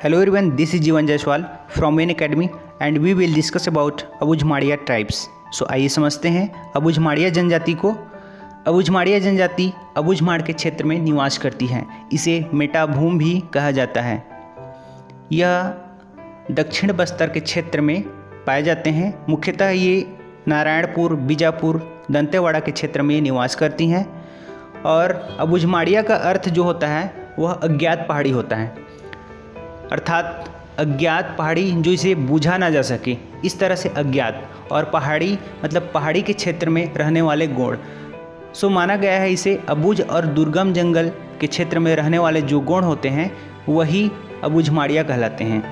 Hello everyone, this is Jeevan Jaiswal from Main Academy and we will discuss about Abujhmaria tribes. So आइए समझते हैं अबुझमाड़िया जनजाति को। अबुझमाड़िया जनजाति अबुझमाड़ के क्षेत्र में निवास करती है। इसे मेटाभूम भी कहा जाता है। यह दक्षिण बस्तर के क्षेत्र में पाए जाते हैं। मुख्यतः ये नारायणपुर, बीजापुर, दंतेवाड़ा के क्षेत्र में निवास करती हैं। और अबुझमाड़िया का अर्थ जो होता है वह अज्ञात पहाड़ी होता है, अर्थात अज्ञात पहाड़ी जो इसे बूझा ना जा सके, इस तरह से अज्ञात। और पहाड़ी मतलब पहाड़ी के क्षेत्र में रहने वाले गोंड। सो माना गया है इसे अबुझ और दुर्गम जंगल के क्षेत्र में रहने वाले जो गोंड होते हैं वही अबुझमाड़िया कहलाते हैं।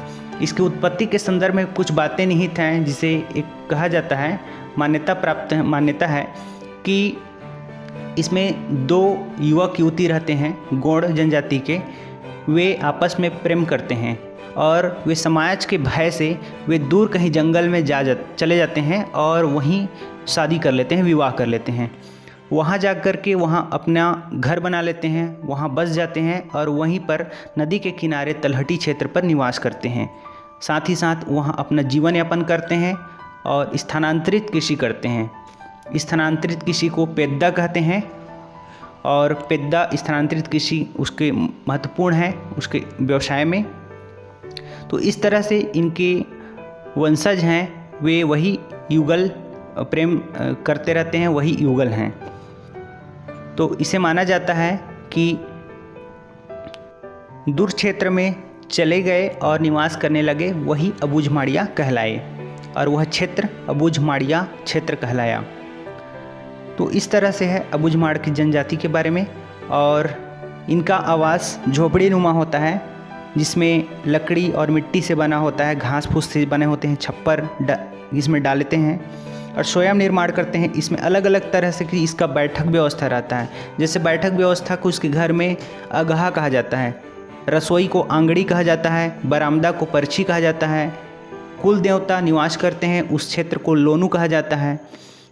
इसकी उत्पत्ति के संदर्भ में कुछ बातें निहित हैं, जिसे एक कहा जाता है, मान्यता है कि इसमें दो युवक युवती रहते हैं गोंड जनजाति के। वे आपस में प्रेम करते हैं और वे समाज के भय से वे दूर कहीं जंगल में चले जाते हैं और वहीं शादी कर लेते हैं, विवाह कर लेते हैं। वहाँ जा कर के वहाँ अपना घर बना लेते हैं, वहाँ बस जाते हैं और वहीं पर नदी के किनारे तलहटी क्षेत्र पर निवास करते हैं। साथ ही साथ वहाँ अपना जीवन यापन करते हैं और स्थानांतरित कृषि करते हैं। स्थानांतरित कृषि को पेद्दा कहते हैं और पेद्दा स्थानांतरित कृषि उसके महत्वपूर्ण है उसके व्यवसाय में। तो इस तरह से इनके वंशज हैं वे वही युगल प्रेम करते रहते हैं, वही युगल हैं। तो इसे माना जाता है कि दूर क्षेत्र में चले गए और निवास करने लगे वही अबुझमाड़िया कहलाए और वह क्षेत्र अबुझमाड़िया क्षेत्र कहलाया। तो इस तरह से है अबुझमाड़ की जनजाति के बारे में। और इनका आवास झोपड़ी नुमा होता है, जिसमें लकड़ी और मिट्टी से बना होता है, घास फूस से बने होते हैं, छप्पर इसमें डालते हैं और स्वयं निर्माण करते हैं। इसमें अलग अलग तरह से कि इसका बैठक व्यवस्था रहता है। जैसे बैठक व्यवस्था को उसके घर में अगहा कहा जाता है, रसोई को आंगड़ी कहा जाता है, बरामदा को परछी कहा जाता है, कुल देवता निवास करते हैं उस क्षेत्र को लोनू कहा जाता है।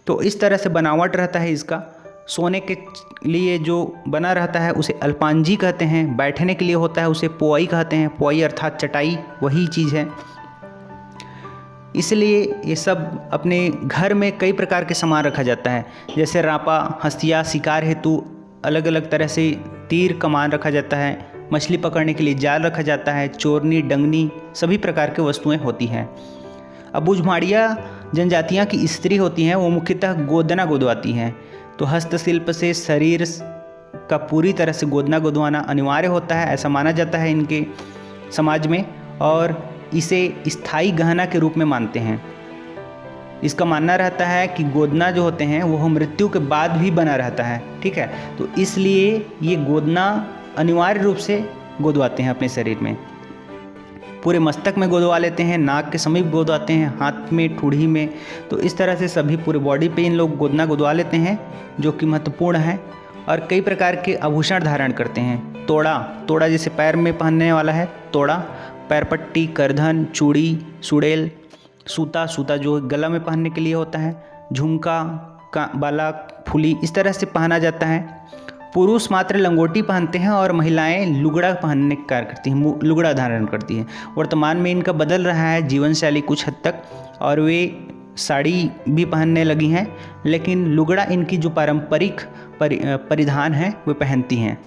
तो इस तरह से बनावट रहता है इसका। सोने के लिए जो बना रहता है उसे अल्पांजी कहते हैं, बैठने के लिए होता है उसे पोई कहते हैं। पोई अर्थात चटाई वही चीज़ है। इसलिए ये सब अपने घर में कई प्रकार के सामान रखा जाता है, जैसे रापा, हंसिया, शिकार हेतु अलग अलग तरह से तीर कमान रखा जाता है, मछली पकड़ने के लिए जाल रखा जाता है, चोरनी, डंगनी, सभी प्रकार की वस्तुएं होती हैं। अबुझमाड़िया जनजातियाँ की स्त्री होती हैं वो मुख्यतः गोदना गोदवाती हैं। तो हस्तशिल्प से शरीर का पूरी तरह से गोदना गोदवाना अनिवार्य होता है, ऐसा माना जाता है इनके समाज में। और इसे स्थायी गहना के रूप में मानते हैं। इसका मानना रहता है कि गोदना जो होते हैं वो मृत्यु के बाद भी बना रहता है, ठीक है। तो इसलिए ये गोदना अनिवार्य रूप से गोदवाते हैं अपने शरीर में। पूरे मस्तक में गोदवा लेते हैं, नाक के समीप गोदवाते हैं, हाथ में, ठूढ़ी में। तो इस तरह से सभी पूरे बॉडी पे इन लोग गोदना गोदवा लेते हैं, जो कि महत्वपूर्ण है। और कई प्रकार के आभूषण धारण करते हैं। तोड़ा जैसे पैर में पहनने वाला है तोड़ा, पैरपट्टी, करधन, चूड़ी, सुड़ेल, सूता जो गला में पहनने के लिए होता है, झुमका, बाला, फुली, इस तरह से पहना जाता है। पुरुष मात्र लंगोटी पहनते हैं और महिलाएं लुगड़ा पहनने का कार्य करती हैं, लुगड़ा धारण करती हैं। वर्तमान में इनका बदल रहा है जीवन शैली कुछ हद तक, और वे साड़ी भी पहनने लगी हैं, लेकिन लुगड़ा इनकी जो पारंपरिक परिधान है वे पहनती हैं।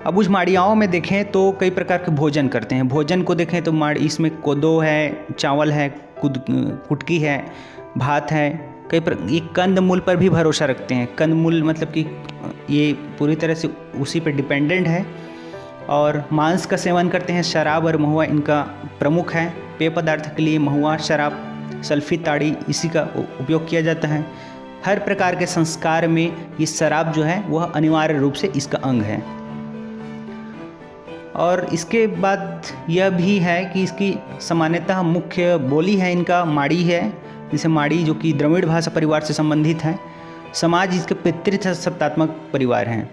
अबुझमाड़ियाओं में देखें तो कई प्रकार के भोजन करते हैं। भोजन को देखें तो इसमें कोदो है, चावल है, कुटकी है, भात है। ये कंद मूल पर भी भरोसा रखते हैं। कंद मूल मतलब कि ये पूरी तरह से उसी पर डिपेंडेंट है। और मांस का सेवन करते हैं। शराब और महुआ इनका प्रमुख है। पेय पदार्थ के लिए महुआ, शराब, सल्फी, ताड़ी इसी का उपयोग किया जाता है। हर प्रकार के संस्कार में ये शराब जो है वह अनिवार्य रूप से इसका अंग है। और इसके बाद यह भी है कि इसकी सामान्यतः मुख्य बोली है इनका माड़ी है, जिसे माड़ी जो कि द्रविड़ भाषा परिवार से संबंधित है। समाज इसके पितृसत्तात्मक परिवार हैं।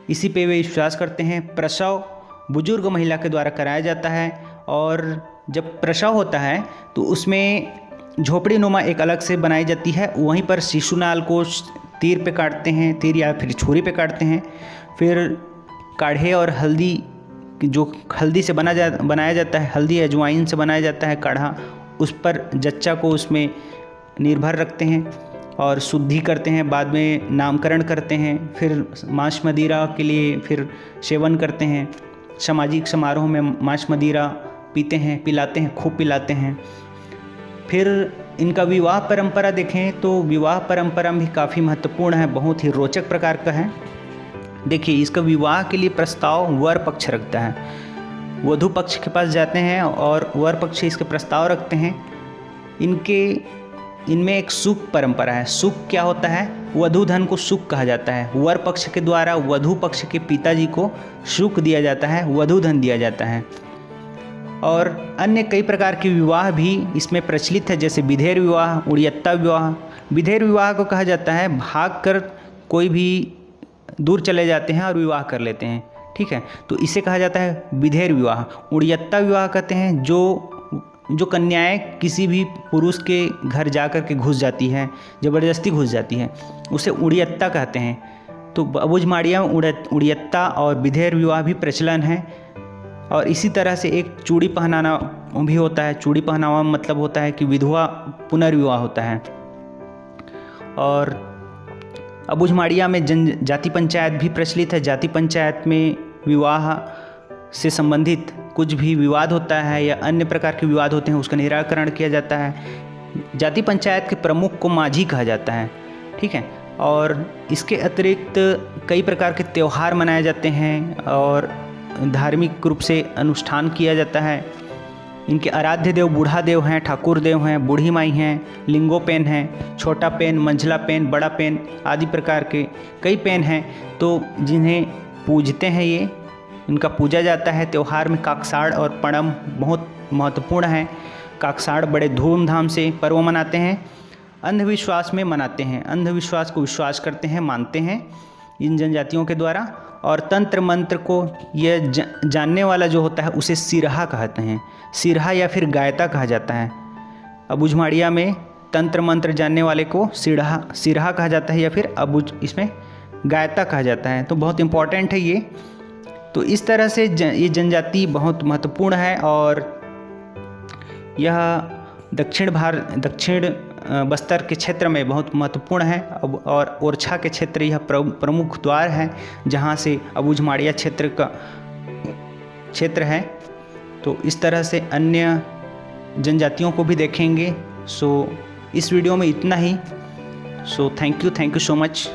इसी पे वे विश्वास करते हैं। प्रसव बुजुर्ग महिला के द्वारा कराया जाता है और जब प्रसव होता है तो उसमें झोपड़ी नुमा एक अलग से बनाई जाती है। वहीं पर शिशुनाल को तीर पे काटते हैं, तीर या फिर छुरी पे काटते हैं। फिर काढ़े और हल्दी जो हल्दी से बनाया जाता है, हल्दी अजवाइन से बनाया जाता है काढ़ा, उस पर जच्चा को उसमें निर्भर रखते हैं और शुद्धि करते हैं, बाद में नामकरण करते हैं, फिर मांस मदिरा के लिए फिर सेवन करते हैं। सामाजिक समारोह में मांस मदिरा पीते हैं, पिलाते हैं, खूब पिलाते हैं। फिर इनका विवाह परंपरा देखें तो विवाह परंपरा भी काफ़ी महत्वपूर्ण है, बहुत ही रोचक प्रकार का है। देखिए, इसका विवाह के लिए प्रस्ताव वर पक्ष रखता है। वधू पक्ष के पास जाते हैं और वर पक्ष इसके प्रस्ताव रखते हैं। इनमें एक सुख परंपरा है। सुख क्या होता है? वधू धन को सुख कहा जाता है। वर पक्ष के द्वारा वधू पक्ष के पिताजी को सुख दिया जाता है, वधू धन दिया जाता है। और अन्य कई प्रकार के विवाह भी इसमें प्रचलित है, जैसे विधेर विवाह, उड़ियत्ता विवाह। विधेर विवाह को कहा जाता है भाग कर कोई भी दूर चले जाते हैं और विवाह कर लेते हैं, ठीक है, तो इसे कहा जाता है विधेर विवाह। उड़ियत्ता विवाह कहते हैं जो कन्याएं किसी भी पुरुष के घर जा कर के घुस जाती हैं, ज़बरदस्ती घुस जाती हैं, उसे उड़ियत्ता कहते हैं। तो अबुझमाड़िया में उड़ियत्ता और विधेर विवाह भी प्रचलन है। और इसी तरह से एक चूड़ी पहनाना भी होता है। चूड़ी पहनावा मतलब होता है कि विधवा पुनर्विवाह होता है। और अबुझमाड़िया में जनजाति पंचायत भी प्रचलित है। जाति पंचायत में विवाह से संबंधित कुछ भी विवाद होता है या अन्य प्रकार के विवाद होते हैं, उसका निराकरण किया जाता है। जाति पंचायत के प्रमुख को माझी कहा जाता है, ठीक है। और इसके अतिरिक्त कई प्रकार के त्यौहार मनाए जाते हैं और धार्मिक रूप से अनुष्ठान किया जाता है। इनके आराध्य देव बूढ़ा देव हैं, ठाकुर देव हैं, बूढ़ी माई हैं, लिंगोपेन हैं, छोटा पेन, मंझला पेन, बड़ा पेन आदि प्रकार के कई पेन हैं, तो जिन्हें पूजते हैं ये इनका पूजा जाता है। त्यौहार में काकसाड़ और पणम बहुत महत्वपूर्ण है। काकसाड़ बड़े धूमधाम से पर्व मनाते हैं, अंधविश्वास में मनाते हैं, अंधविश्वास को विश्वास करते हैं, मानते हैं इन जनजातियों के द्वारा। और तंत्र मंत्र को यह जानने वाला जो होता है उसे सिरहा कहते हैं। सिरहा या फिर गायता कहा जाता है। अबुझमाड़िया में तंत्र मंत्र जानने वाले को सिरहा कहा जाता है या फिर इसमें गायता कहा जाता है। तो बहुत इम्पॉर्टेंट है ये। तो इस तरह से ये जनजाति बहुत महत्वपूर्ण है और यह दक्षिण बस्तर के क्षेत्र में बहुत महत्वपूर्ण है। और ओरछा के क्षेत्र यह प्रमुख द्वार है जहाँ से अबुझमाड़िया क्षेत्र है। तो इस तरह से अन्य जनजातियों को भी देखेंगे। सो इस वीडियो में इतना ही। So thank you so much.